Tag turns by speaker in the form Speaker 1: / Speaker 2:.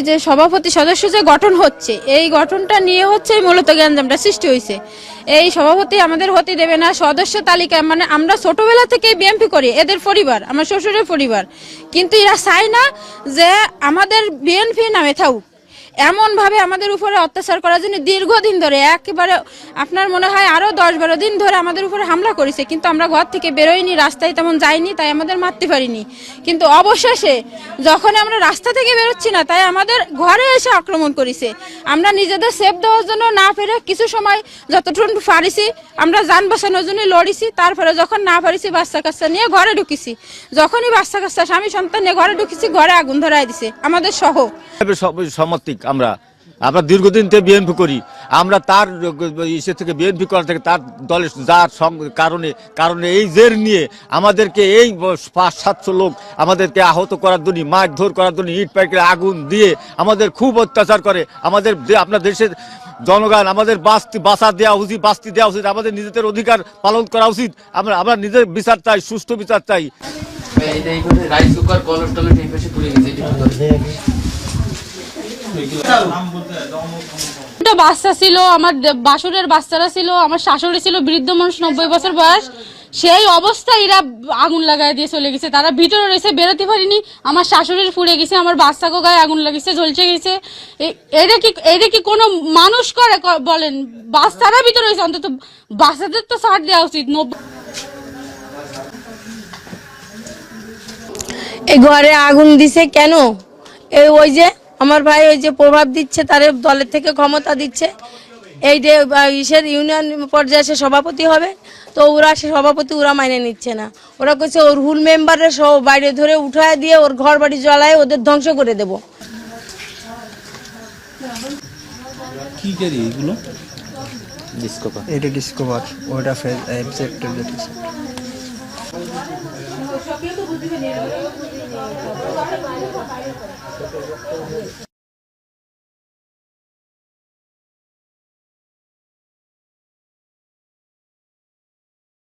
Speaker 1: যে সভাপতি সদস্য যে গঠন হচ্ছে, এই গঠনটা নিয়ে হচ্ছে মূলত গ্যাঞ্জামটা সৃষ্টি হয়েছে। এই সভাপতি আমাদের হতে দেবে না। সদস্য তালিকায় মানে আমরা ছোটবেলা থেকে বিএনপি করি, এদের পরিবার আমার শ্বশুরের পরিবার, কিন্তু এরা চায় না যে আমাদের বিএনপি নামে থাকুক। এমন ভাবে আমাদের উপরে অত্যাচার করার জন্য দীর্ঘদিন ধরে একেবারে আপনার মনে হয় আরো 10-12 দিন ধরে আমাদের উপরে হামলা করেছে, কিন্তু আমরা ঘর থেকে বেরোইনি, রাস্তায় তেমন যাইনি, তাই আমাদের মারতে পারিনি। কিন্তু অবশেষে যখন আমরা রাস্তা থেকে বেরোচ্ছি না, তাই আমাদের ঘরে এসে আক্রমণ করেছে। আমরা নিজেদের সেফ দেওয়ার জন্য না পেরে কিছু সময় যতটুকু পারিছি আমরা যান বাঁচানোর জন্য লড়িছি। তারপরে যখন না পারিছি বাচ্চা কাচ্চা নিয়ে ঘরে ঢুকেছি। যখনই বাচ্চা কাচ্চা স্বামী সন্তান নিয়ে ঘরে ঢুকেছি, ঘরে আগুন ধরাই দিছে আমাদের সহ।
Speaker 2: সমর্থিক আমরা দীর্ঘদিন থেকে বিএনপি করি। আমরা তার ইসে থেকে বিএনপি করা থেকে তার দলের যার কারণে এই জের নিয়ে আমাদেরকে এই 500-700 লোক আমাদেরকে আহত করার জন্য, মারধর করার জন্য, ইট পাইকারে আগুন দিয়ে আমাদের খুব অত্যাচার করে। আমাদের আপনার দেশের জনগণ আমাদের বাঁচতে দেওয়া উচিত, আমাদের নিজেদের অধিকার পালন করা উচিত। আমরা নিজের বিচার চাই, সুষ্ঠু বিচার চাই।
Speaker 1: বাচ্চা ছিল, আমার বাসুরের বাচ্চারা ছিল, আমার শাশুড়ি ছিল বৃদ্ধ মানুষ, 90 বছর বয়স। সেই অবস্থায় এরা আগুন লাগাই দিয়ে চলে গেছে। তারা ভিতরে রয়েছে, বেরোতে পারিনি। আমার শাশুড়ির পুড়ে গেছে, আমার বাচ্চাকে গায়ে আগুন লাগিয়েছে, জ্বলছে গেছে। এটা কি কোনো মানুষ করে বলেন? বাচ্চারা ভিতরে রয়েছে, অন্তত বাচ্চাদের তো ছাড় দেওয়া উচিত।
Speaker 3: এই ঘরে আগুন দিছে কেন? ওই যে আমার ভাই ওই যে প্রভাব দিচ্ছে, তার দলের থেকে ক্ষমতা দিচ্ছে। এই যে ইসের ইউনিয়ন পর্যায়ে সে সভাপতি হবে, তো ওরা সে সভাপতি ওরা মাইনে নিচ্ছে না। ওরা কইছে ওর হুল মেম্বারের সব বাইরে ধরে উঠায় দিয়ে ওর ঘর বাড়ি জ্বালায় ওদের ধ্বংস করে দেব।
Speaker 4: কি করি এগুলো?
Speaker 5: ডিসকভার, এটা ডিসকভার, ওটা ফেজ